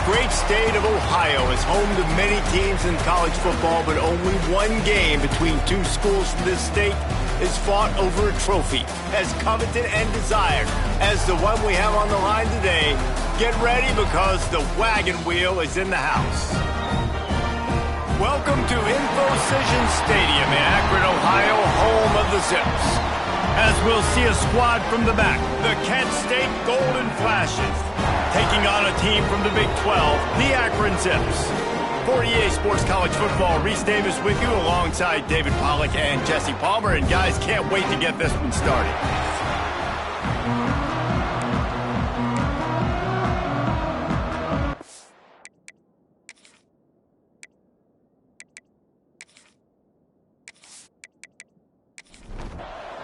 great state of Ohio is home to many teams in college football, but only one game between two schools from this state is fought over a trophy as coveted and desired as the one we have on the line today. Get ready because the wagon wheel is in the house. Welcome to Infocision Stadium in Akron, Ohio, home of the Zips. As we'll see a squad from the back, the Kent State Golden Flashes, taking on a team from the Big 12, the Akron Zips. For EA Sports College Football, Reese Davis with you alongside David Pollack and Jesse Palmer. And guys, can't wait to get this one started.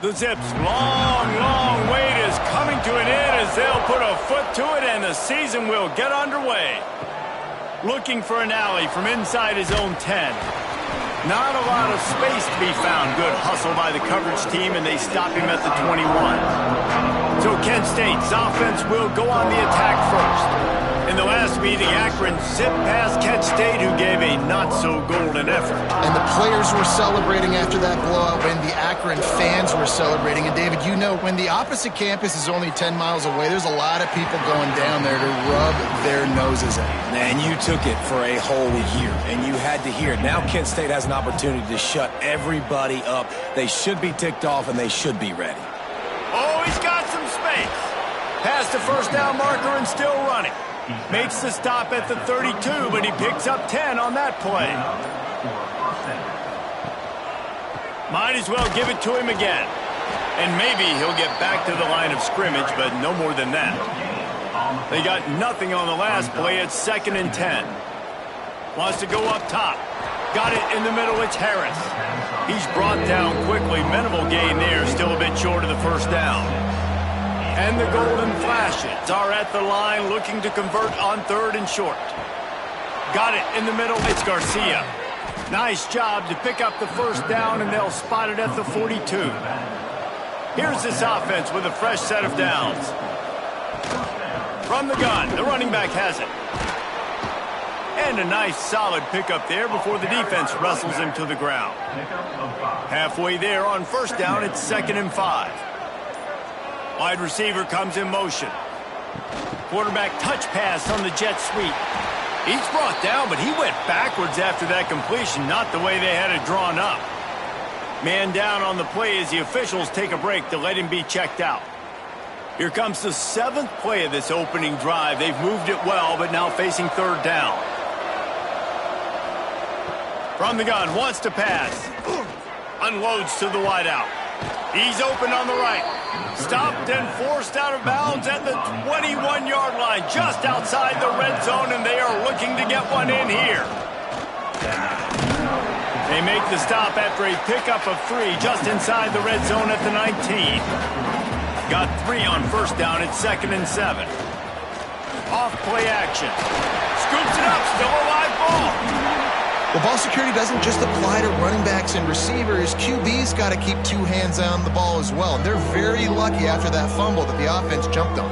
The Zips' long wait is coming to an end as they'll put a foot to it and the season will get underway. Looking for an alley from inside his own 10. Not a lot of space to be found. Good hustle by the coverage team, and they stop him at the 21. So Kent State's offense will go on the attack first. In the last meeting, Akron zipped past Kent State, who gave a not-so-golden effort. And the players were celebrating after that blowout when the Akron fans were celebrating. And, David, you know, when the opposite campus is only 10 miles away, there's a lot of people going down there to rub their noses in. And you took it for a whole year, and you had to hear it. Now Kent State has an opportunity to shut everybody up. They should be ticked off, and they should be ready. Oh, he's got some space. Past the first down marker and still running. Makes the stop at the 32, but he picks up 10 on that play. Might as well give it to him again. And maybe he'll get back to the line of scrimmage, but no more than that. They got nothing on the last play. It's 2nd and 10. Wants to go up top. Got it in the middle. It's Harris. He's brought down quickly. Minimal gain there. Still a bit short of the first down. And the Golden Flashes are at the line looking to convert on 3rd and short. Got it in the middle. It's Garcia. Nice job to pick up the first down, and they'll spot it at the 42. Here's this offense with a fresh set of downs. From the gun, the running back has it. And a nice solid pickup there before the defense wrestles him to the ground. Halfway there on first down, it's 2nd and 5. Wide receiver comes in motion. Quarterback touch pass on the jet sweep. He's brought down, but he went backwards after that completion, not the way they had it drawn up. Man down on the play as the officials take a break to let him be checked out. Here comes the 7th play of this opening drive. They've moved it well, but now facing 3rd down. From the gun, wants to pass. Unloads to the wideout. He's open on the right. Stopped and forced out of bounds at the 21-yard line, just outside the red zone, and they are looking to get one in here. They make the stop after a pickup of 3 just inside the red zone at the 19. Got 3 on first down. It's 2nd and 7. Off play action. Scoops it up. Still a live ball. Well, ball security doesn't just apply to running backs and receivers. QB's got to keep 2 hands on the ball as well. And they're very lucky after that fumble that the offense jumped on.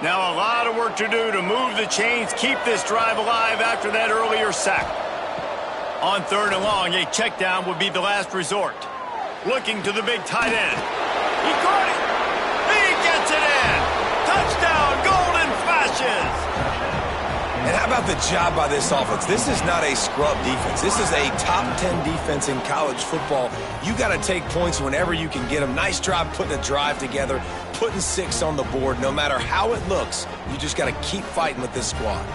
Now a lot of work to do to move the chains, keep this drive alive after that earlier sack. On 3rd and long, a check down would be the last resort. Looking to the big tight end. He caught it. He gets it in. Touchdown, Golden Flashes. And how about the job by this offense? This is not a scrub defense. This is a top 10 defense in college football. You got to take points whenever you can get them. Nice job putting a drive together, putting 6 on the board. No matter how it looks, you just got to keep fighting with this squad.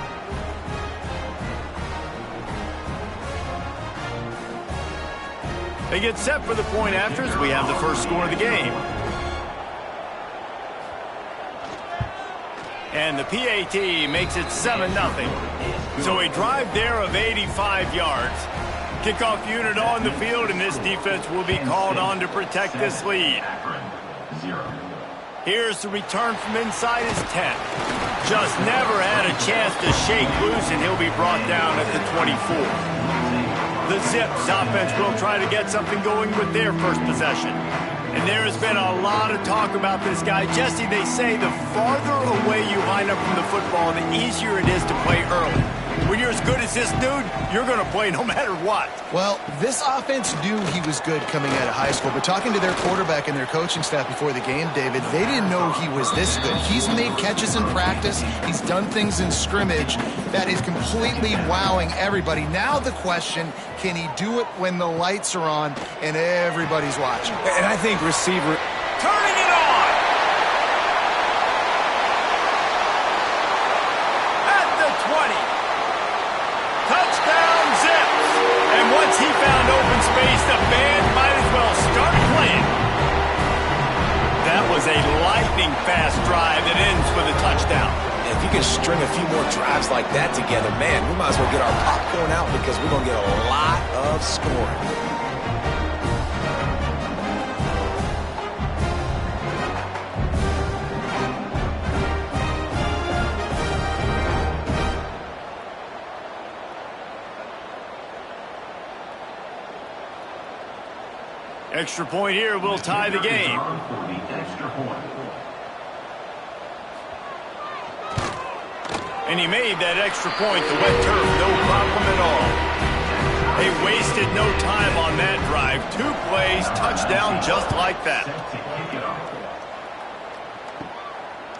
They get set for the point after as we have the first score of the game. And the PAT makes it 7-0. So a drive there of 85 yards. Kickoff unit on the field, and this defense will be called on to protect this lead. Here's the return from inside his 10. Just never had a chance to shake loose, and he'll be brought down at the 24. The Zips offense will try to get something going with their first possession. And there has been a lot of talk about this guy. Jesse, they say the farther away you line up from the football, the easier it is to play early. When you're as good as this dude, you're going to play no matter what. Well, this offense knew he was good coming out of high school, but talking to their quarterback and their coaching staff before the game, David, they didn't know he was this good. He's made catches in practice. He's done things in scrimmage that is completely wowing everybody. Now the question, can he do it when the lights are on and everybody's watching? And I think receiver... Turning it on! At the 20. Touchdown, Zips! And once he found open space, the band might as well start playing. That was a lightning-fast drive that ends with a touchdown. If you can string a few more drives like that together, man, we might as well get our popcorn out because we're going to get a lot of scoring. Extra point here will tie the game. And he made that extra point, the wet turf, no problem at all. They wasted no time on that drive. 2 plays, touchdown just like that.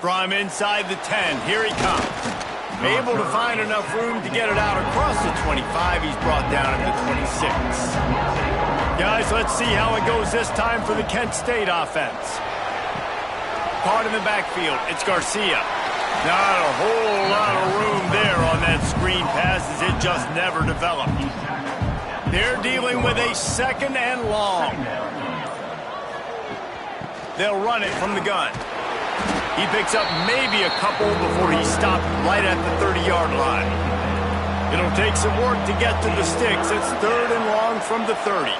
From inside the 10, here he comes. Able to find enough room to get it out across the 25. He's brought down at the 26. Guys, let's see how it goes this time for the Kent State offense. Caught in the backfield, it's Garcia. Not a whole lot of room there on that screen pass as it just never developed. They're dealing with a 2nd and long. They'll run it from the gun. He picks up maybe a couple before he stopped right at the 30-yard line. It'll take some work to get to the sticks. It's 3rd and long from the 30.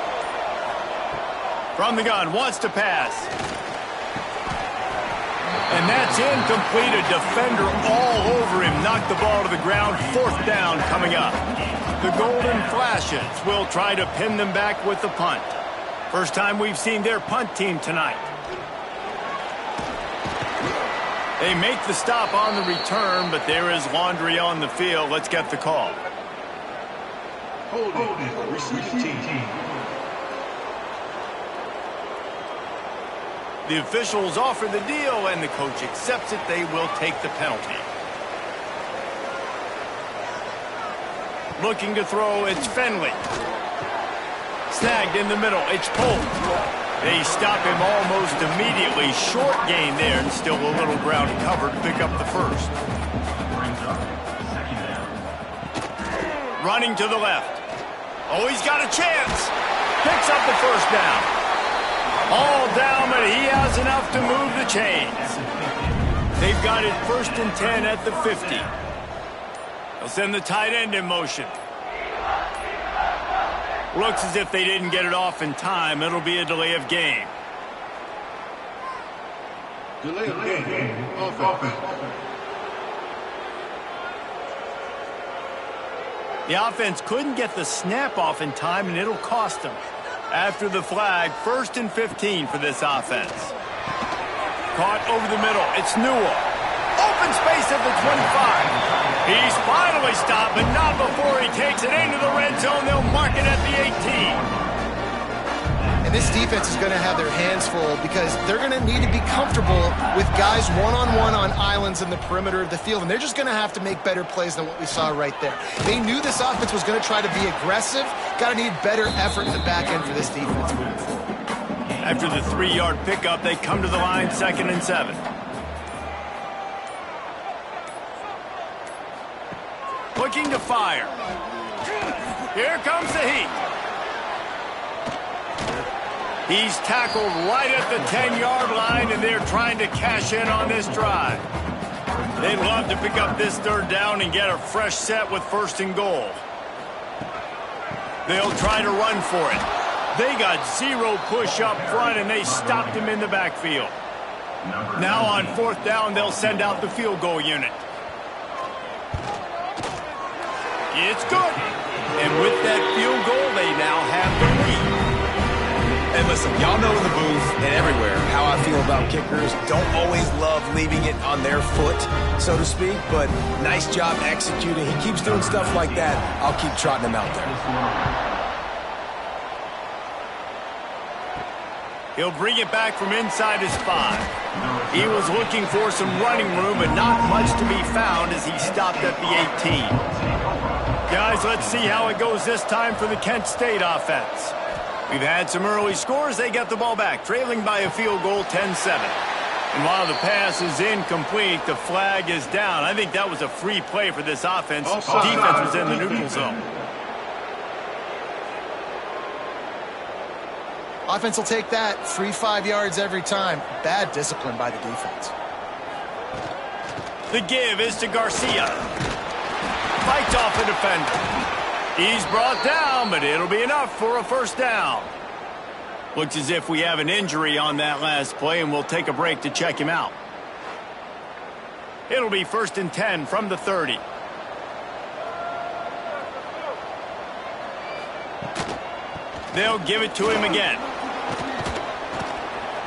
From the gun, wants to pass. And that's incomplete. A defender all over him. Knocked the ball to the ground. 4th down coming up. The Golden Flashes will try to pin them back with the punt. First time we've seen their punt team tonight. They make the stop on the return, but there is laundry on the field. Let's get the call. Holding, receiving team. The officials offer the deal, and the coach accepts it. They will take the penalty. Looking to throw, it's Finley. Snagged in the middle, it's Polk. They stop him almost immediately. Short gain there, and still a little ground covered to pick up the first. Running to the left. Oh, he's got a chance. Picks up the first down. All down, but he has enough to move the chains. They've got it 1st and 10 at the 50. They'll send the tight end in motion. Looks as if they didn't get it off in time. It'll be a delay of game. Delay of game. Offense. The offense couldn't get the snap off in time, and it'll cost them. After the flag, 1st and 15 for this offense. Caught over the middle. It's Newell. Open space at the 25. He's finally stopped, but not before he takes it into the red zone. They'll mark it at the 18. And this defense is going to have their hands full because they're going to need to be comfortable with guys one-on-one on islands in the perimeter of the field. And they're just going to have to make better plays than what we saw right there. They knew this offense was going to try to be aggressive. Got to need better effort in the back end for this defense moving forward. After the 3-yard pickup, they come to the line 2nd and 7. Looking to fire. Here comes the heat. He's tackled right at the 10-yard line, and they're trying to cash in on this drive. They'd love to pick up this 3rd down and get a fresh set with 1st and goal. They'll try to run for it. They got 0 push up front, and they stopped him in the backfield. Now on 4th down, they'll send out the field goal unit. It's good. And with that field goal, they now have the lead. And listen, y'all know in the booth and everywhere how I feel about kickers. Don't always love leaving it on their foot, so to speak, but nice job executing. He keeps doing stuff like that. I'll keep trotting him out there. He'll bring it back from inside his 5. He was looking for some running room, but not much to be found as he stopped at the 18. Guys, let's see how it goes this time for the Kent State offense. We've had some early scores. They get the ball back, trailing by a field goal, 10-7. And while the pass is incomplete, the flag is down. I think that was a free play for this offense. Defense was in the neutral zone. Offense will take that. Free 5 yards every time. Bad discipline by the defense. The give is to Garcia. Fights off the defender. He's brought down, but it'll be enough for a first down. Looks as if we have an injury on that last play, and we'll take a break to check him out. It'll be 1st and 10 from the 30. They'll give it to him again.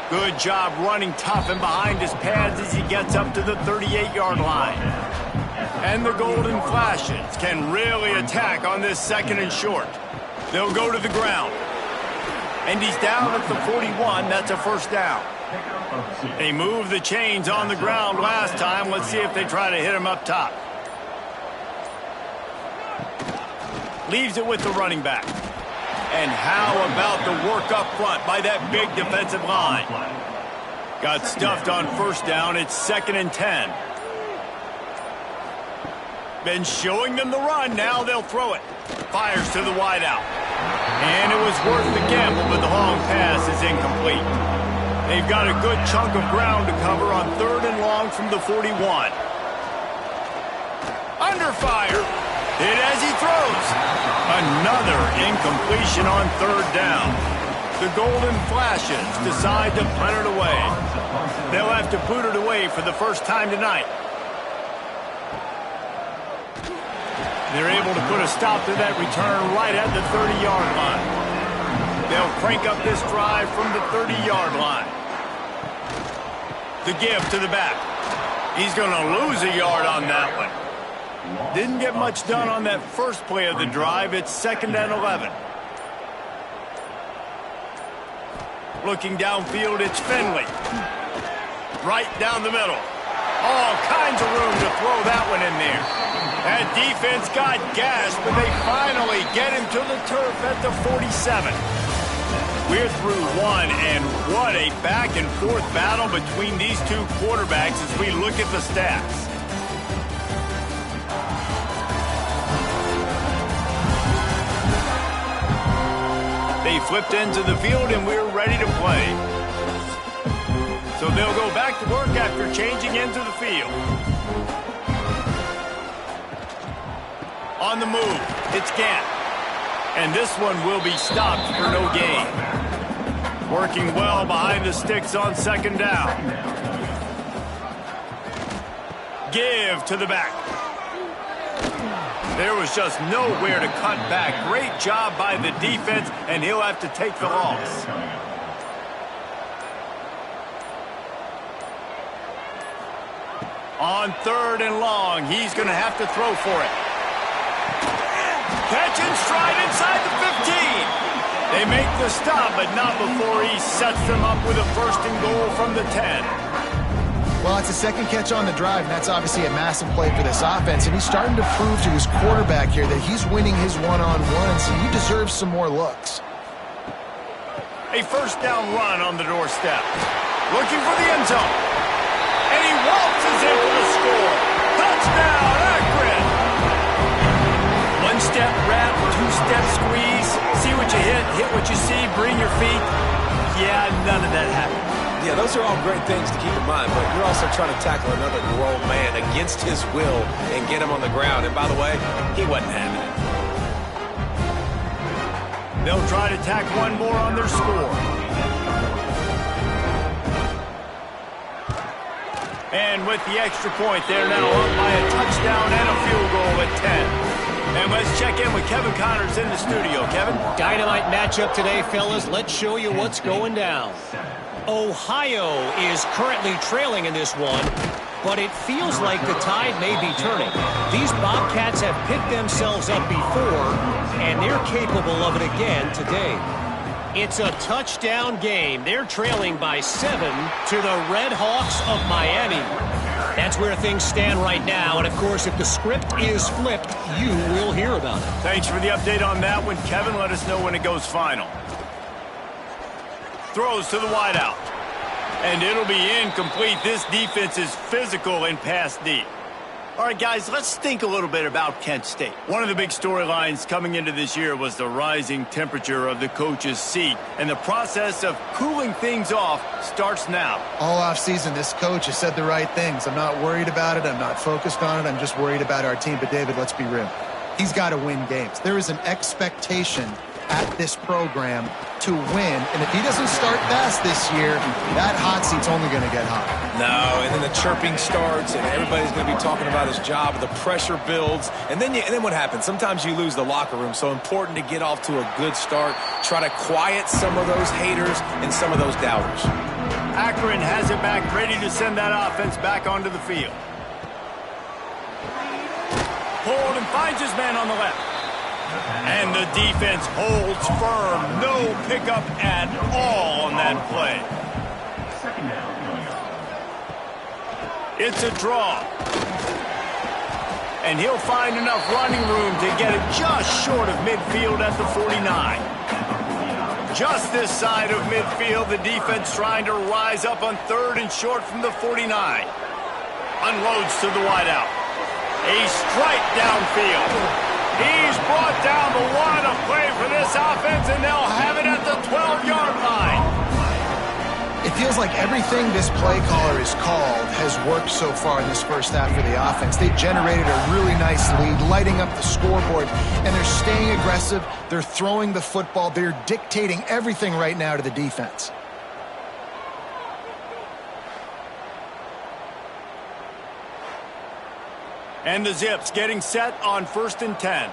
Good job running tough and behind his pads as he gets up to the 38-yard line. And the Golden Flashes can really attack on this 2nd and short. They'll go to the ground. And he's down at the 41. That's a first down. They moved the chains on the ground last time. Let's see if they try to hit him up top. Leaves it with the running back. And how about the work up front by that big defensive line? Got stuffed on first down. It's 2nd and 10. Been showing them the run. Now they'll throw it. Fires to the wideout. And it was worth the gamble, but the long pass is incomplete. They've got a good chunk of ground to cover on 3rd and long from the 41. Under fire. Hit as he throws. Another incompletion on 3rd down. The Golden Flashes decide to punt it away. They'll have to boot it away for the first time tonight. They're able to put a stop to that return right at the 30-yard line. They'll crank up this drive from the 30-yard line. The give to the back. He's going to lose a yard on that one. Didn't get much done on that first play of the drive. It's 2nd and 11. Looking downfield, it's Finley. Right down the middle. All kinds of room to throw that one in there. That defense got gashed, but they finally get him to the turf at the 47. We're through one, and what a back-and-forth battle between these two quarterbacks as we look at the stats. They flipped into the field, and we're ready to play. So they'll go back to work after changing into the field. On the move, it's Gant. And this one will be stopped for no gain. Working well behind the sticks on 2nd down. Give to the back. There was just nowhere to cut back. Great job by the defense, and he'll have to take the loss. On 3rd and long, he's going to have to throw for it. Catch and stride inside the 15. They make the stop, but not before he sets them up with a 1st and goal from the 10. Well, it's a 2nd catch on the drive, and that's obviously a massive play for this offense. And he's starting to prove to his quarterback here that he's winning his one-on-ones, and he deserves some more looks. A 1st down run on the doorstep. Looking for the end zone. And he waltzes in for the score. Touchdown, Akron! 1-step wrap, 2-step squeeze. See what you hit what you see, bring your feet. Yeah, none of that happened. Yeah, those are all great things to keep in mind, but you're also trying to tackle another grown man against his will and get him on the ground. And by the way, he wasn't having it. They'll try to tack one more on their score. And with the extra point, they're now up by a touchdown and a field goal at 10. And let's check in with Kevin Connors in the studio. Kevin? Dynamite matchup today, fellas. Let's show you what's going down. Ohio is currently trailing in this one, but it feels like the tide may be turning. These Bobcats have picked themselves up before, and they're capable of it again today. It's a touchdown game. They're trailing by 7 to the Red Hawks of Miami. That's where things stand right now, and of course, if the script is flipped, you will hear about it. Thanks for the update on that one, Kevin. Let us know when it goes final. Throws to the wideout. And it'll be incomplete. This defense is physical and pass deep. All right, guys, let's think a little bit about Kent State. One of the big storylines coming into this year was the rising temperature of the coach's seat. And the process of cooling things off starts now. All offseason, this coach has said the right things. I'm not worried about it. I'm not focused on it. I'm just worried about our team. But, David, let's be real. He's got to win games. There is an expectation at this program to win, and if he doesn't start fast this year, that hot seat's only going to get hotter. No, and then the chirping starts, and everybody's going to be talking about his job. The pressure builds, and then what happens? Sometimes you lose the locker room, so important to get off to a good start. Try to quiet some of those haters and some of those doubters. Akron has it back, ready to send that offense back onto the field. Pulled and finds his man on the left. And the defense holds firm. No pickup at all on that play. It's a draw. And he'll find enough running room to get it just short of midfield at the 49. Just this side of midfield, the defense trying to rise up on 3rd and short from the 49. Unloads to the wideout. A strike downfield. He's brought down the one of play for this offense, and they'll have it at the 12-yard line. It feels like everything this play caller has called has worked so far in this first half for the offense. They generated a really nice lead, lighting up the scoreboard, and they're staying aggressive. They're throwing the football. They're dictating everything right now to the defense. And the Zips getting set on 1st and 10.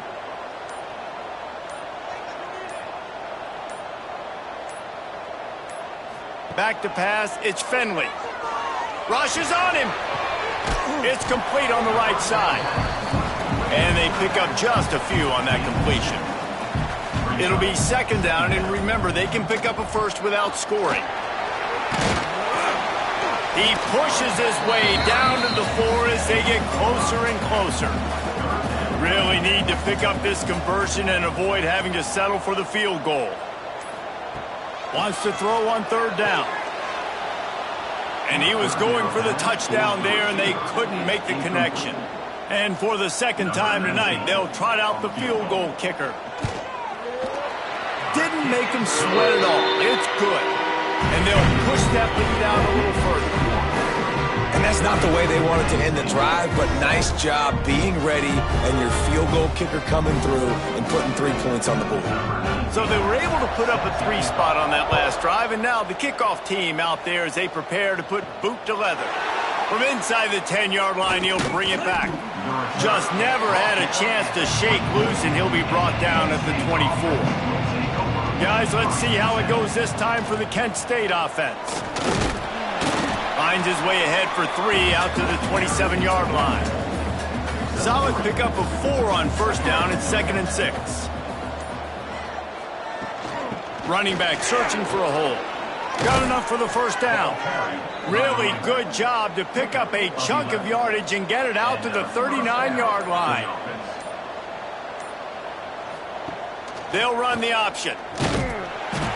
Back to pass, it's Finley. Rushes on him. It's complete on the right side. And they pick up just a few on that completion. It'll be 2nd down, and remember, they can pick up a first without scoring. He pushes his way down to the 4 as they get closer and closer. Really need to pick up this conversion and avoid having to settle for the field goal. Wants to throw on 3rd down. And he was going for the touchdown there, and they couldn't make the connection. And for the 2nd time tonight, they'll trot out the field goal kicker. Didn't make him sweat at all. It's good. And they'll push that lead out a little further. And that's not the way they wanted to end the drive, but nice job being ready and your field goal kicker coming through and putting 3 points on the board. So they were able to put up a 3 spot on that last drive, and now the kickoff team out there as they prepare to put boot to leather. From inside the 10-yard line, he'll bring it back. Just never had a chance to shake loose, and he'll be brought down at the 24. Guys, let's see how it goes this time for the Kent State offense. Finds his way ahead for 3 out to the 27-yard line. Solid pickup of 4 on 1st down and 2nd and 6. Running back searching for a hole. Got enough for the 1st down. Really good job to pick up a chunk of yardage and get it out to the 39-yard line. They'll run the option.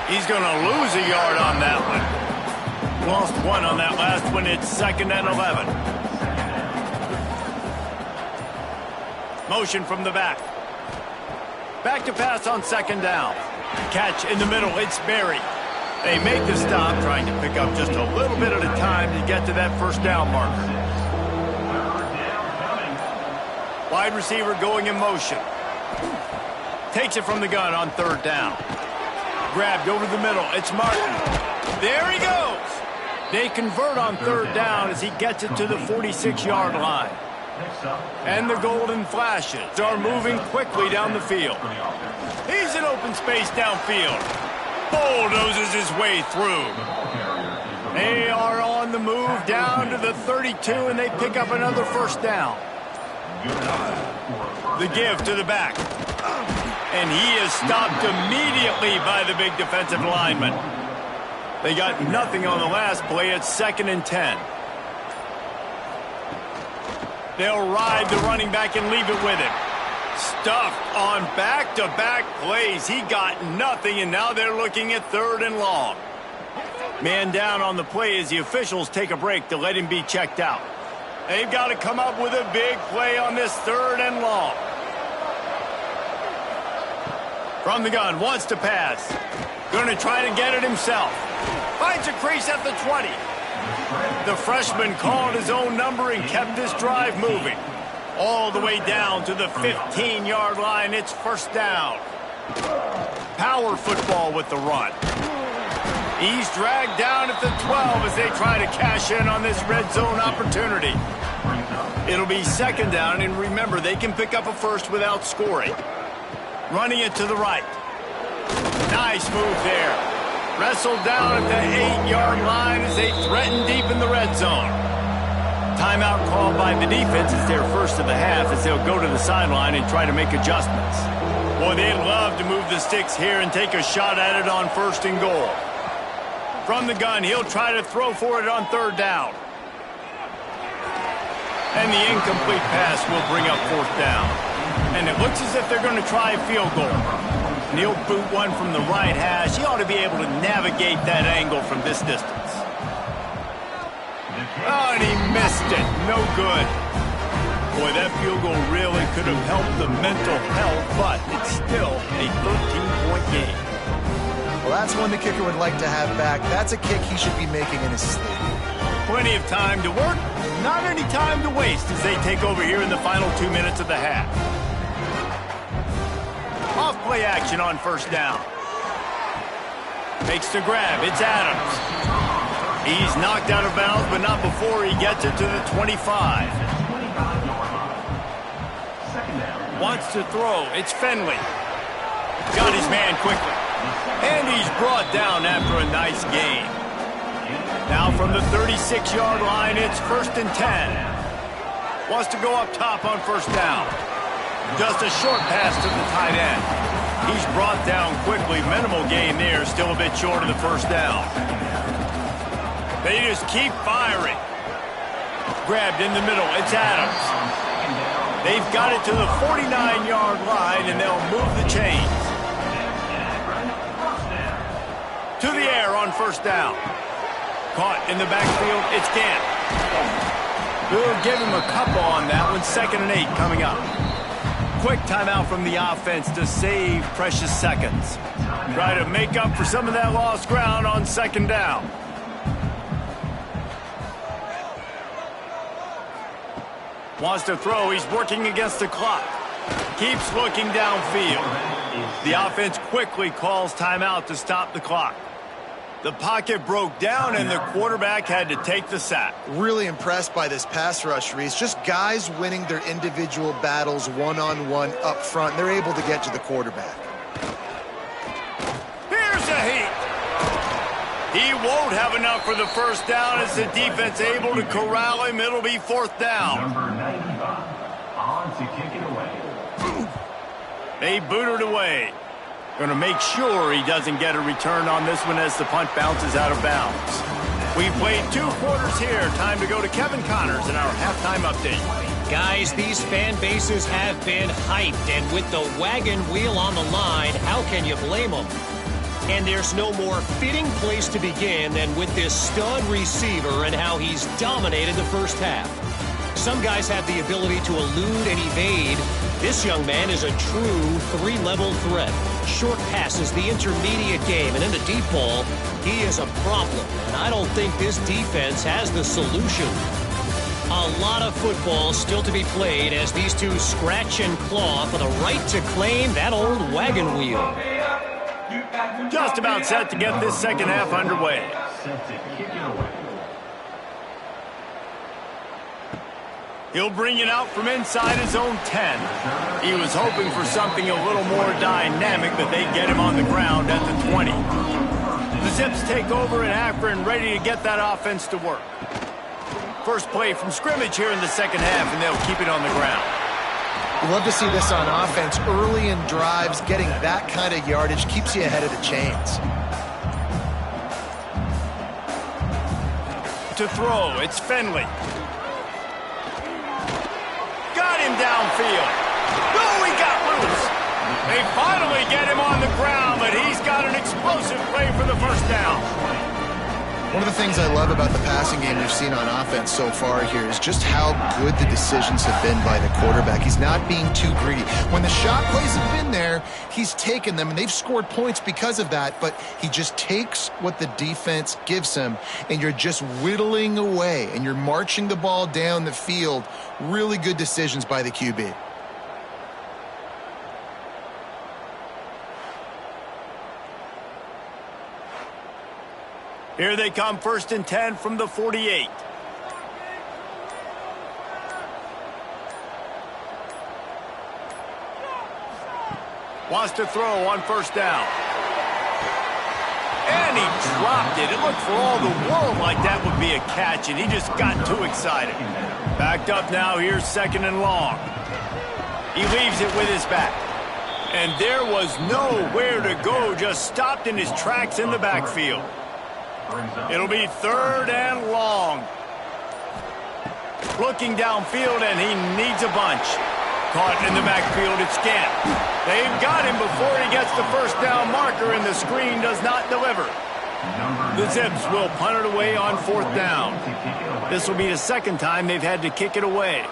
He's going to lose a yard on that one. Lost 1 on that last one. It's 2nd and 11. Motion from the back. Back to pass on 2nd down. Catch in the middle. It's Berry. They make the stop, trying to pick up just a little bit at a time to get to that 1st down marker. Wide receiver going in motion. Takes it from the gun on 3rd down. Grabbed over the middle. It's Martin. There he goes. They convert on 3rd down as he gets it to the 46-yard line. And the golden flashes are moving quickly down the field. He's in open space downfield. Bulldozes his way through. They are on the move down to the 32, and they pick up another first down. The give to the back. And he is stopped immediately by the big defensive lineman. They got nothing on the last play. It's 2nd and 10. They'll ride the running back and leave it with him. Stuffed on back-to-back plays. He got nothing, and now they're looking at 3rd and long. Man down on the play as the officials take a break to let him be checked out. They've got to come up with a big play on this 3rd and long. From the gun, wants to pass. Going to try to get it himself. Finds a crease at the 20. The freshman called his own number and kept this drive moving. All the way down to the 15-yard line. It's 1st down. Power football with the run. He's dragged down at the 12 as they try to cash in on this red zone opportunity. It'll be 2nd down, and remember, they can pick up a first without scoring. Running it to the right. Nice move there. Wrestled down at the 8-yard line as they threaten deep in the red zone. Timeout called by the defense. It's their first of the half as they'll go to the sideline and try to make adjustments. Boy, they'd love to move the sticks here and take a shot at it on 1st and goal. From the gun, he'll try to throw for it on 3rd down. And the incomplete pass will bring up 4th down. And it looks as if they're going to try a field goal. And he'll boot one from the right hash. He ought to be able to navigate that angle from this distance. Oh, and he missed it. No good. Boy, that field goal really could have helped the mental health, but it's still a 13-point game. Well, that's one the kicker would like to have back. That's a kick he should be making in his sleep. Plenty of time to work, not any time to waste as they take over here in the final 2 minutes of the half. Off play action on 1st down. Makes the grab. It's Adams. He's knocked out of bounds, but not before he gets it to the 25. Wants to throw. It's Finley. Got his man quickly. And he's brought down after a nice gain. Now from the 36-yard line, it's 1st and 10. Wants to go up top on 1st down. Just a short pass to the tight end. He's brought down quickly. Minimal gain there. Still a bit short of the 1st down. They just keep firing. Grabbed in the middle. It's Adams. They've got it to the 49-yard line, and they'll move the chains. To the air on 1st down. Caught in the backfield. It's Gant. We'll give him a couple on that one. 2nd and 8 coming up. Quick timeout from the offense to save precious seconds. Try to make up for some of that lost ground on 2nd down. Wants to throw. He's working against the clock. Keeps looking downfield. The offense quickly calls timeout to stop the clock. The pocket broke down, and the quarterback had to take the sack. Really impressed by this pass rush, Reese. Just guys winning their individual battles one-on-one up front. They're able to get to the quarterback. Here's a heat. He won't have enough for the 1st down as the defense able to corral him. It'll be 4th down. Number 95 on to kick it away. They boot it away. Going to make sure he doesn't get a return on this one as the punt bounces out of bounds. We've played 2 quarters here. Time to go to Kevin Connors in our halftime update. Guys, these fan bases have been hyped, and with the wagon wheel on the line, how can you blame them? And there's no more fitting place to begin than with this stud receiver and how he's dominated the 1st half. Some guys have the ability to elude and evade. This young man is a true 3-level threat. Short passes, the intermediate game, and in the deep ball, he is a problem. And I don't think this defense has the solution. A lot of football still to be played as these two scratch and claw for the right to claim that old wagon wheel. Just about set to get this 2nd half underway. He'll bring it out from inside his own 10. He was hoping for something a little more dynamic, but they get him on the ground at the 20. The Zips take over in Akron, ready to get that offense to work. First play from scrimmage here in the second half, and they'll keep it on the ground. You love to see this on offense. Early in drives, getting that kind of yardage keeps you ahead of the chains. To throw, it's Finley. Got him downfield. Oh, he got loose. They finally get him on the ground, but he's got an explosive play for the first down. One of the things I love about the passing game we've seen on offense so far here is just how good the decisions have been by the quarterback. He's not being too greedy. When the shot plays have been there, he's taken them, and they've scored points because of that, but he just takes what the defense gives him, and you're just whittling away, and you're marching the ball down the field. Really good decisions by the QB. Here they come, 1st and 10 from the 48. Wants to throw on first down. And he dropped it. It looked for all the world like that would be a catch, and he just got too excited. Backed up now, here's 2nd and long. He leaves it with his back. And there was nowhere to go, just stopped in his tracks in the backfield. It'll be 3rd and long. Looking downfield, and he needs a bunch. Caught in the backfield, it's Gant. They've got him before he gets the first down marker, and the screen does not deliver. The Zips will punt it away on 4th down. This will be the 2nd time they've had to kick it away.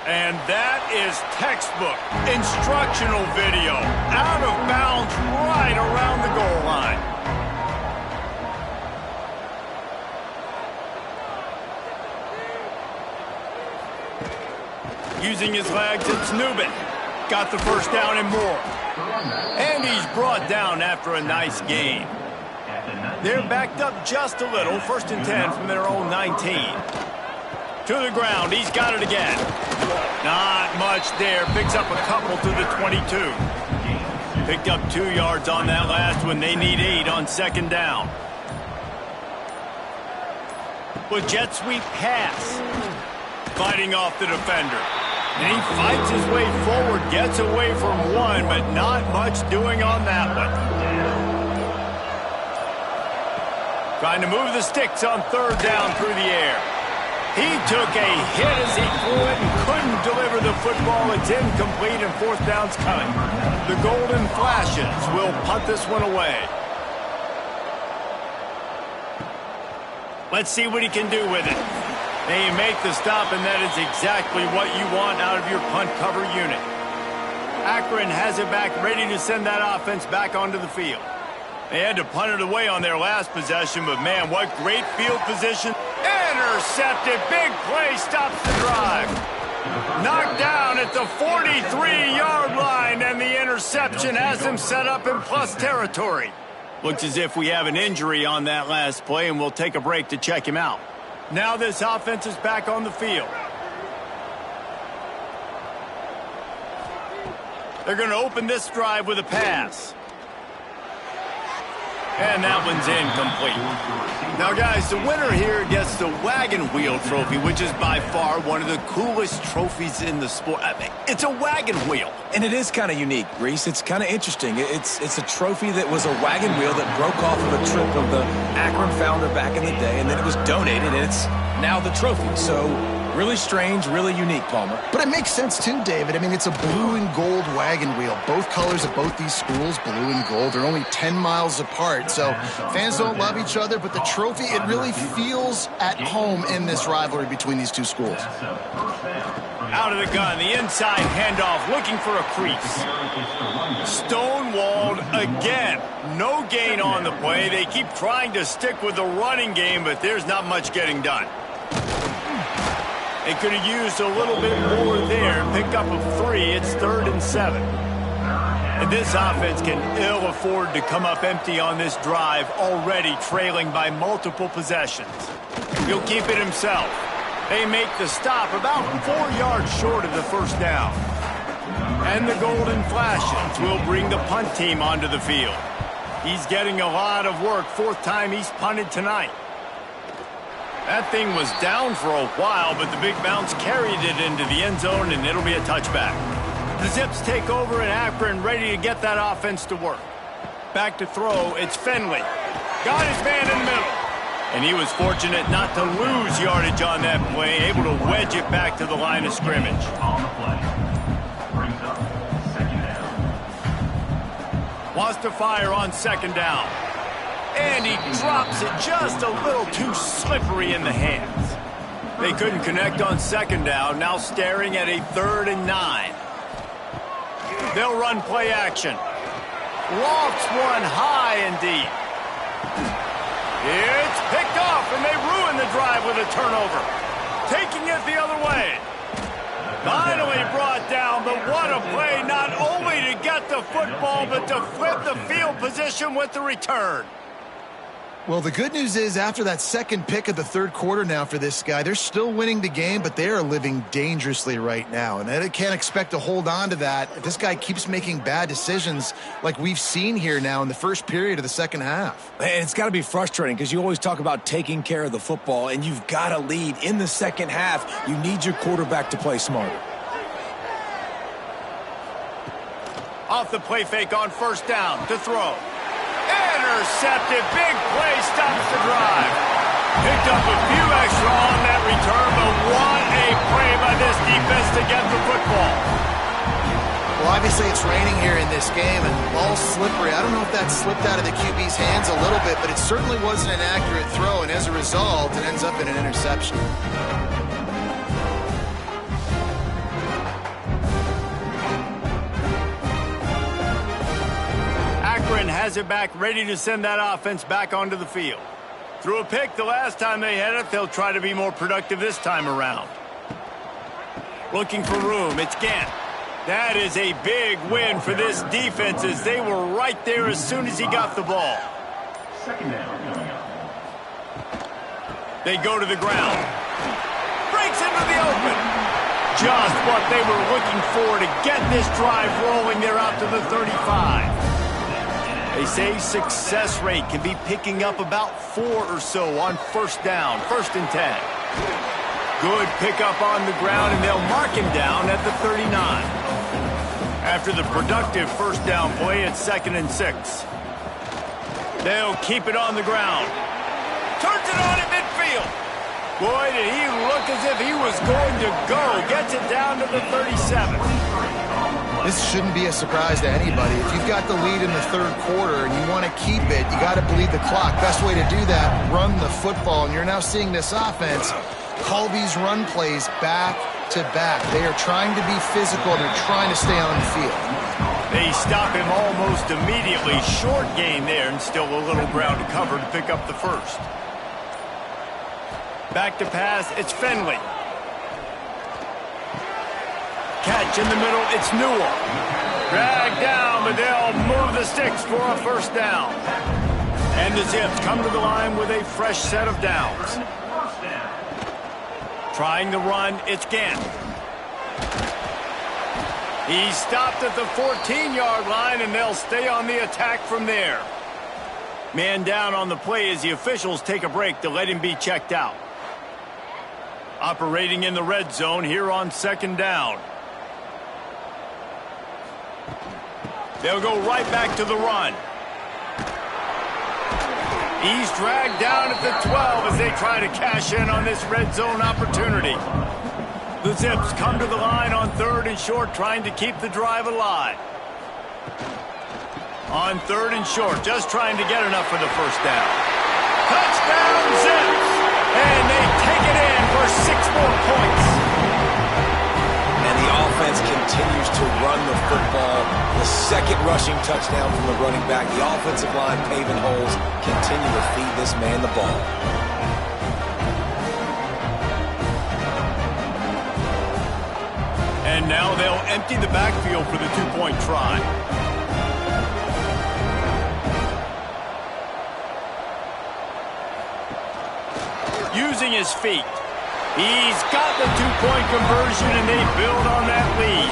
And that is textbook instructional video. Out of bounds right around the goal line. Using his legs, it's Newman. Got the first down and more. And he's brought down after a nice gain. They're backed up just a little. 1st and 10 from their own 19. To the ground, he's got it again. Not much there. Picks up a couple to the 22. Picked up 2 yards on that last one. They need 8 on 2nd down. With jet sweep pass. Fighting off the defender. And he fights his way forward, gets away from one, but not much doing on that one. Trying to move the sticks on 3rd down through the air. He took a hit as he threw it and couldn't deliver the football. It's incomplete, and 4th down's coming. The Golden Flashes will punt this one away. Let's see what he can do with it. They make the stop, and that is exactly what you want out of your punt cover unit. Akron has it back, ready to send that offense back onto the field. They had to punt it away on their last possession, but man, what great field position. Intercepted. Big play stops the drive. Knocked down at the 43-yard line, and the interception has him set up in plus territory. Looks as if we have an injury on that last play, and we'll take a break to check him out. Now this offense is back on the field. They're going to open this drive with a pass. And that one's incomplete. Now, guys, the winner here gets the Wagon Wheel Trophy, which is by far one of the coolest trophies in the sport. I mean, it's a wagon wheel. And it is kind of unique, Reese. It's kind of interesting. It's a trophy that was a wagon wheel that broke off of a trip of the Akron founder back in the day, and then it was donated, and it's now the trophy. So really strange, really unique, Palmer. But it makes sense, too, David. I mean, it's a blue and gold wagon wheel. Both colors of both these schools, blue and gold, they're only 10 miles apart. So fans don't love each other, but the trophy, it really feels at home in this rivalry between these two schools. Out of the gun, the inside handoff, looking for a crease. Stonewalled again. No gain on the play. They keep trying to stick with the running game, but there's not much getting done. They could have used a little bit more there. Pick up a 3. It's 3rd and 7. And this offense can ill afford to come up empty on this drive, already trailing by multiple possessions. He'll keep it himself. They make the stop about 4 yards short of the first down. And the golden flashes will bring the punt team onto the field. He's getting a lot of work, 4th time he's punted tonight. That thing was down for a while, but the big bounce carried it into the end zone, and it'll be a touchback. The Zips take over in Akron, ready to get that offense to work. Back to throw, it's Finley. Got his man in the middle. And he was fortunate not to lose yardage on that play, able to wedge it back to the line of scrimmage. On the play. Brings up 2nd down. Wants to fire on 2nd down. And he drops it just a little too slippery in the hands. They couldn't connect on 2nd down, now staring at a 3rd and 9. They'll run play action. Lofts one high and deep. It's picked off, and they ruin the drive with a turnover. Taking it the other way. Finally brought down, but what a play, not only to get the football, but to flip the field position with the return. Well, the good news is after that second pick of the 3rd quarter now for this guy, they're still winning the game, but they are living dangerously right now. And they can't expect to hold on to that if this guy keeps making bad decisions like we've seen here now in the first period of the second half. And it's got to be frustrating because you always talk about taking care of the football, and you've got to lead in the second half. You need your quarterback to play smarter. Off the play fake on 1st down to throw. Intercepted. Big play stops the drive. Picked up a few extra on that return, but what a play by this defense to get the football. Well, obviously it's raining here in this game, and the ball's slippery. I don't know if that slipped out of the QB's hands a little bit, but it certainly wasn't an accurate throw, and as a result, it ends up in an interception. Akron has it back, ready to send that offense back onto the field. Threw a pick the last time they had it. They'll try to be more productive this time around. Looking for room. It's Gant. That is a big win for this defense as they were right there as soon as he got the ball. 2nd down coming up. They go to the ground. Breaks into the open. Just what they were looking for to get this drive rolling. They're out to the 35. They say success rate can be picking up about 4 or so on 1st down, 1st and 10. Good pickup on the ground, and they'll mark him down at the 39. After the productive 1st down play, it's 2nd and 6. They'll keep it on the ground. Turns it on in midfield. Boy, did he look as if he was going to go. Gets it down to the 37. This shouldn't be a surprise to anybody. If you've got the lead in the 3rd quarter and you want to keep it, you got to bleed the clock. Best way to do that, run the football. And you're now seeing this offense call these run plays back to back. They are trying to be physical. They're trying to stay on the field. They stop him almost immediately. Short gain there, and still a little ground to cover to pick up the 1st. Back to pass, it's Finley. Catch in the middle, it's Newell. Dragged down, but they'll move the sticks for a 1st down. And the Zips come to the line with a fresh set of downs. Trying the run, it's Gant. He's stopped at the 14-yard line, and they'll stay on the attack from there. Man down on the play as the officials take a break to let him be checked out. Operating in the red zone here on 2nd down. They'll go right back to the run. He's dragged down at the 12 as they try to cash in on this red zone opportunity. The Zips come to the line on 3rd and short, trying to keep the drive alive. On 3rd and short, just trying to get enough for the 1st down. Touchdown, Zips! And they take it in for 6 more points. And the offense continues to run the football. The 2nd rushing touchdown from the running back. The offensive line paving holes. Continue to feed this man the ball. And now they'll empty the backfield for the 2-point try. using his feet. He's got the two-point conversion, and they build on that lead.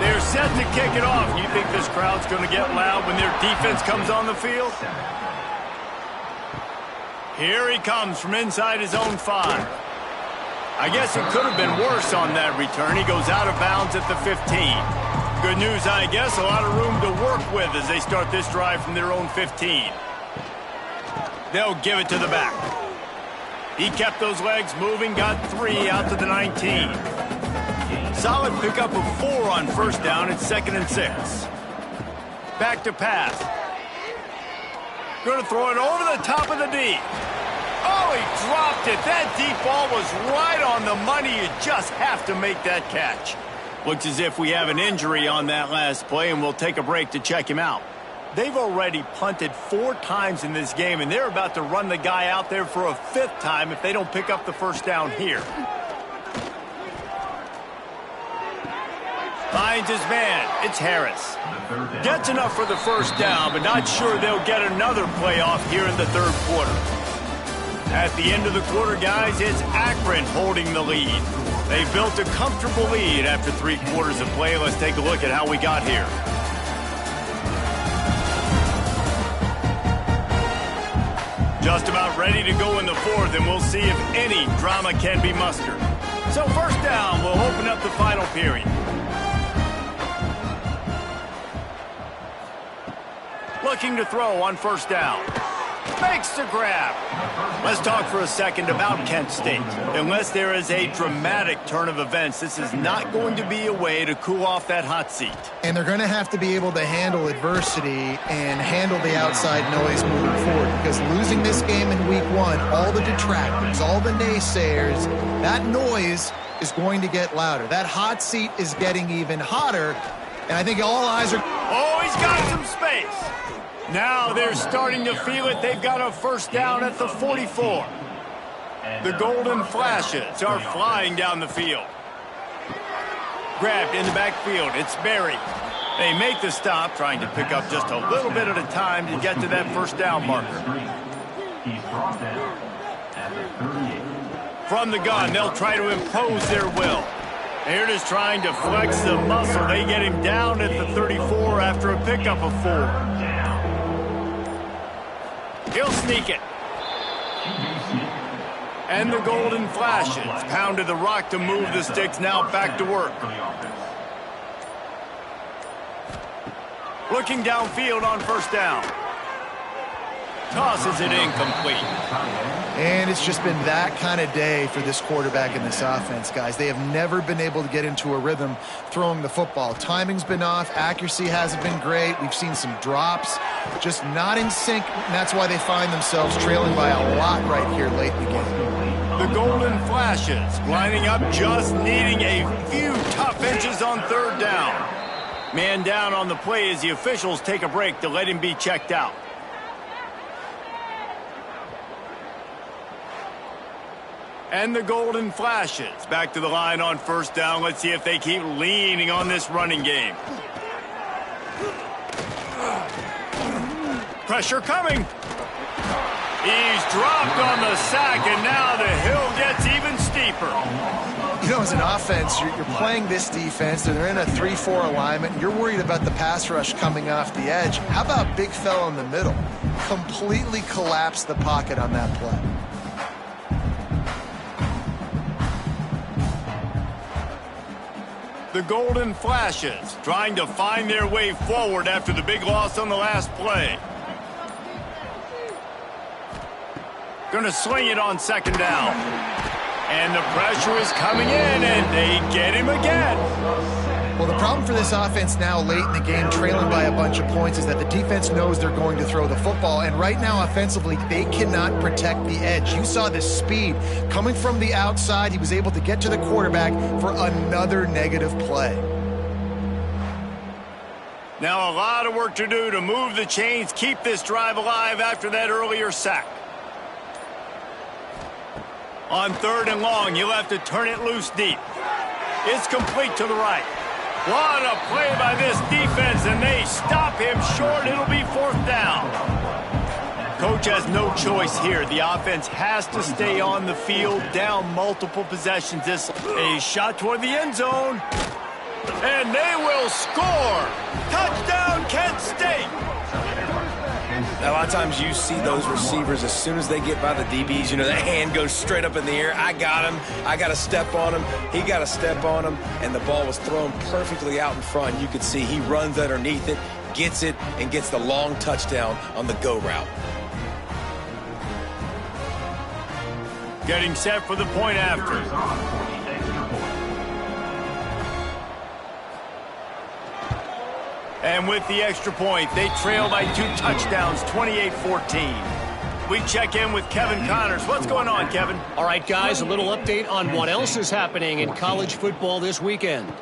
They're set to kick it off. You think this crowd's going to get loud when their defense comes on the field? Here he comes from inside his own 5. I guess it could have been worse on that return. He goes out of bounds at the 15. Good news, I guess. A lot of room to work with as they start this drive from their own 15. They'll give it to the back. He kept those legs moving, got 3 out to the 19. Solid pickup of 4 on first down. It's 2nd and 6. Back to pass. Going to throw it over the top of the D. Oh, he dropped it. That deep ball was right on the money. You just have to make that catch. Looks as if we have an injury on that last play, and we'll take a break to check him out. They've already punted 4 times in this game, and they're about to run the guy out there for a 5th time if they don't pick up the first down here. Finds his man. It's Harris. Gets enough for the first down, but not sure they'll get another play off here in the 3rd quarter. At the end of the quarter, guys, it's Akron holding the lead. They built a comfortable lead after 3 quarters of play. Let's take a look at how we got here. Just about ready to go in the 4th, and we'll see if any drama can be mustered. So first down, we'll open up the final period. Looking to throw on first down. Makes the grab. Let's talk for a second about Kent State. Unless there is a dramatic turn of events, this is not going to be a way to cool off that hot seat. And they're going to have to be able to handle adversity and handle the outside noise moving forward, because losing this game in week 1, all the detractors, all the naysayers, that noise is going to get louder. That hot seat is getting even hotter, and I think all eyes are... Oh, he's got some space. Now they're starting to feel it. They've got a first down at the 44. The golden flashes are flying down the field. Grabbed in the backfield. It's Berry. They make the stop, trying to pick up just a little bit at a time to get to that first down marker. He's brought down at the 38. From the gun, they'll try to impose their will. They're just trying to flex the muscle. They get him down at the 34 after a pickup of 4. He'll sneak it. And the golden flashes. Pounded the rock to move the sticks. Now back to work. Looking downfield on first down. Tosses it incomplete. And it's just been that kind of day for this quarterback and this offense, guys. They have never been able to get into a rhythm throwing the football. Timing's been off. Accuracy hasn't been great. We've seen some drops, just not in sync. And that's why they find themselves trailing by a lot right here late in the game. The golden flashes lining up, just needing a few tough inches on third down. Man down on the play as the officials take a break to let him be checked out. And the golden flashes back to the line on first down. Let's see if they keep leaning on this running game. Pressure coming. He's dropped on the sack, and now the hill gets even steeper. You know, as an offense, you're playing this defense, and they're in a 3-4 alignment. You're worried about the pass rush coming off the edge. How about big fella in the middle? Completely collapsed the pocket on that play. The golden flashes trying to find their way forward after the big loss on the last play. Going to sling it on second down. And the pressure is coming in, and they get him again. Well, the problem for this offense now late in the game, trailing by a bunch of points, is that the defense knows they're going to throw the football. And right now, offensively, they cannot protect the edge. You saw the speed coming from the outside. He was able to get to the quarterback for another negative play. Now a lot of work to do to move the chains, keep this drive alive after that earlier sack. On third and long, you'll have to turn it loose deep. It's complete to the right. What a play by this defense, and they stop him short. It'll be fourth down. Coach has no choice here. The offense has to stay on the field, down multiple possessions. A shot toward the end zone. And they will score. Touchdown, Kent State. A lot of times you see those receivers, as soon as they get by the DBs, you know, that hand goes straight up in the air. I got him. I got to step on him. He got to step on him. And the ball was thrown perfectly out in front. You could see he runs underneath it, gets it, and gets the long touchdown on the go route. Getting set for the point after. And with the extra point, they trail by 2 touchdowns, 28-14. We check in with Kevin Connors. What's going on, Kevin? All right, guys, a little update on what else is happening in college football this weekend.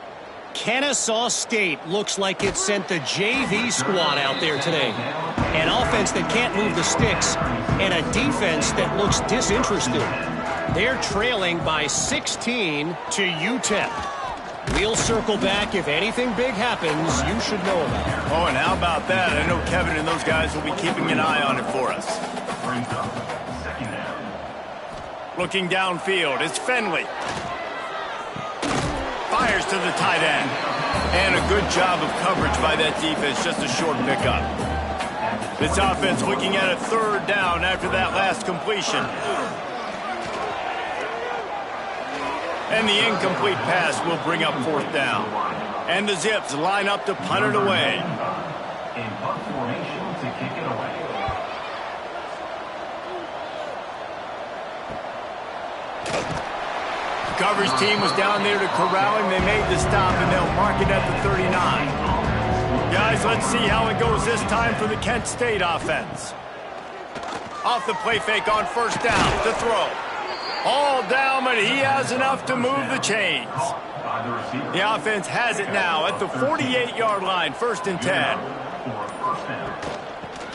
Kennesaw State looks like it sent the JV squad out there today. An offense that can't move the sticks and a defense that looks disinterested. They're trailing by 16 to UTEP. We'll circle back if anything big happens you should know about. Oh, and how about that? I know Kevin and those guys will be keeping an eye on it for us. Looking downfield, it's Finley. Fires to the tight end. And a good job of coverage by that defense, just a short pickup. This offense looking at a 3rd down after that last completion. And the incomplete pass will bring up 4th down. And the Zips line up to punt it away. In punt formation to kick it away. Coverage team was down there to corral him. They made the stop, and they'll mark it at the 39. Guys, let's see how it goes this time for the Kent State offense. Off the play fake on 1st down to throw. All down, but he has enough to move the chains. The offense has it now at the 48-yard line, 1st and 10.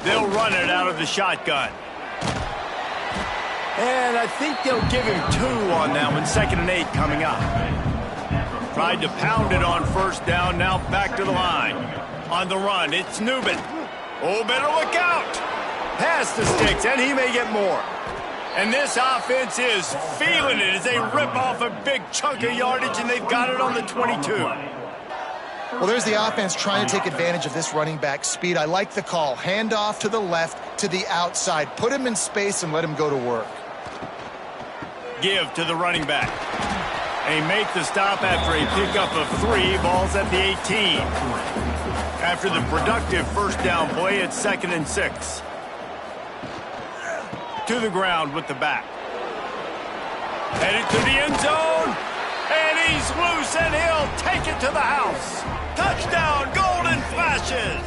They'll run it out of the shotgun. And I think they'll give him 2 on that one, 2nd and 8 coming up. Tried to pound it on 1st down, now back to the line. On the run, it's Newman. Oh, better look out. Pass the sticks, and he may get more. And this offense is feeling it as they rip off a big chunk of yardage, and they've got it on the 22. Well, there's the offense trying to take advantage of this running back speed. I like the call. Hand off to the left, to the outside. Put him in space and let him go to work. Give to the running back. They make the stop after a pickup of 3. Ball's at the 18. After the productive 1st down play, it's 2nd and 6. To the ground with the back. Headed to the end zone. And he's loose, and he'll take it to the house. Touchdown, Golden Flashes.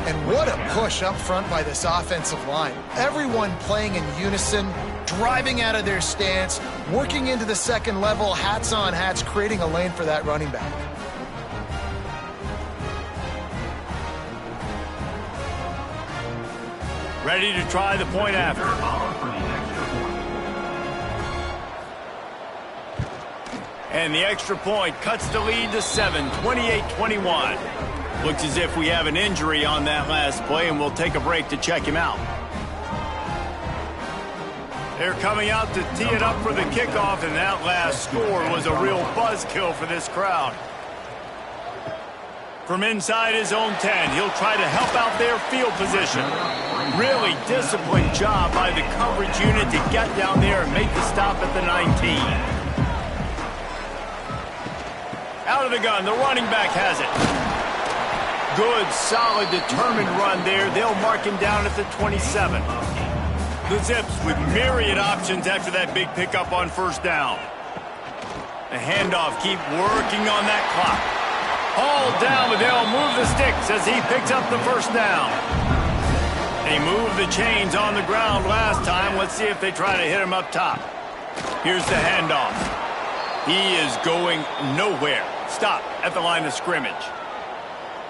And what a push up front by this offensive line. Everyone playing in unison, driving out of their stance, working into the 2nd level, hats on hats, creating a lane for that running back. Ready to try the point after. And the extra point cuts the lead to 7, 28-21. Looks as if we have an injury on that last play, and we'll take a break to check him out. They're coming out to tee it up for the kickoff, and that last score was a real buzzkill for this crowd. From inside his own 10, he'll try to help out their field position. Really disciplined job by the coverage unit to get down there and make the stop at the 19. Out of the gun, the running back has it. Good, solid, determined run there. They'll mark him down at the 27. The Zips with myriad options after that big pickup on 1st down. The handoff, keep working on that clock. All down, but they'll move the sticks as he picks up the 1st down. They moved the chains on the ground last time. Let's see if they try to hit him up top. Here's the handoff. He is going nowhere. Stop at the line of scrimmage.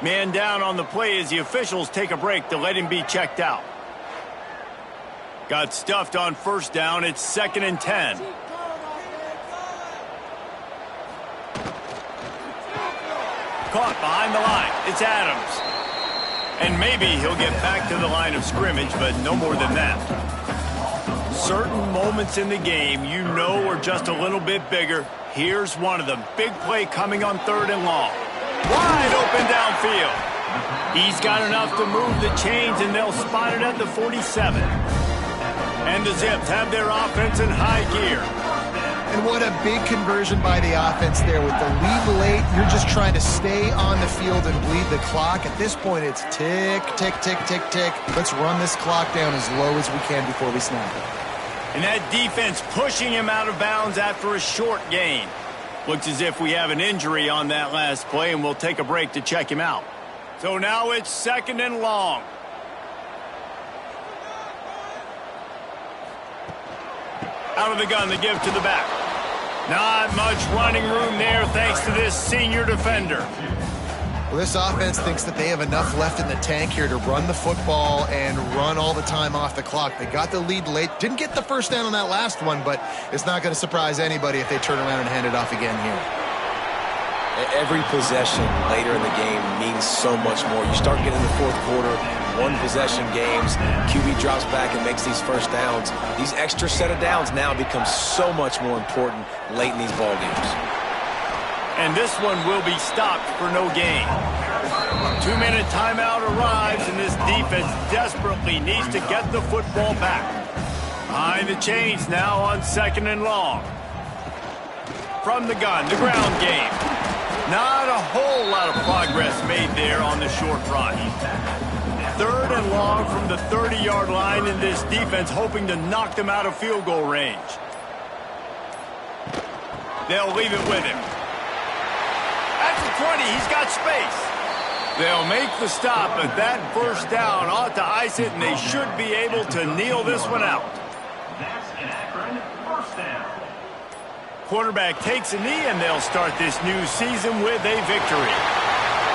Man down on the play as the officials take a break to let him be checked out. Got stuffed on 1st down. It's 2nd and 10. Caught behind the line. It's Adams. And maybe he'll get back to the line of scrimmage, but no more than that. Certain moments in the game you know are just a little bit bigger. Here's one of them. Big play coming on 3rd and long. Wide open downfield. He's got enough to move the chains, and they'll spot it at the 47. And the Zips have their offense in high gear. And what a big conversion by the offense there. With the lead late, you're just trying to stay on the field and bleed the clock. At this point, it's tick, tick, tick, tick, tick. Let's run this clock down as low as we can before we snap it. And that defense pushing him out of bounds after a short gain. Looks as if we have an injury on that last play, and we'll take a break to check him out. So now it's 2nd and long. Out of the gun, the give to the back. Not much running room there thanks to this senior defender. Well, this offense thinks that they have enough left in the tank here to run the football and run all the time off the clock. They got the lead late. Didn't get the first down on that last one, but it's not going to surprise anybody if they turn around and hand it off again here. Every possession later in the game means so much more. You start getting the 4th quarter, 1-possession games, QB drops back and makes these first downs. These extra set of downs now become so much more important late in these ball games. And this one will be stopped for no gain. 2-minute timeout arrives, and this defense desperately needs to get the football back. Behind the chains now on 2nd and long. From the gun, the ground game. Not a whole lot of progress made there on the short run. 3rd and long from the 30-yard line, and this defense hoping to knock them out of field goal range. They'll leave it with him. At the 20, he's got space. They'll make the stop, but that first down ought to ice it, and they should be able to kneel this one out. That's an Akron first down. Quarterback takes a knee, and they'll start this new season with a victory.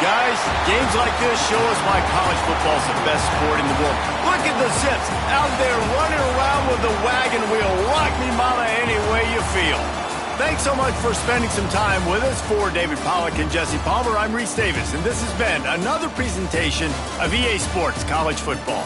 Guys, games like this show us why college football's the best sport in the world. Look at the Zips out there running around with the wagon wheel. Rock me, mama, any way you feel. Thanks so much for spending some time with us. For David Pollack and Jesse Palmer, I'm Reese Davis, and this has been another presentation of EA Sports College Football.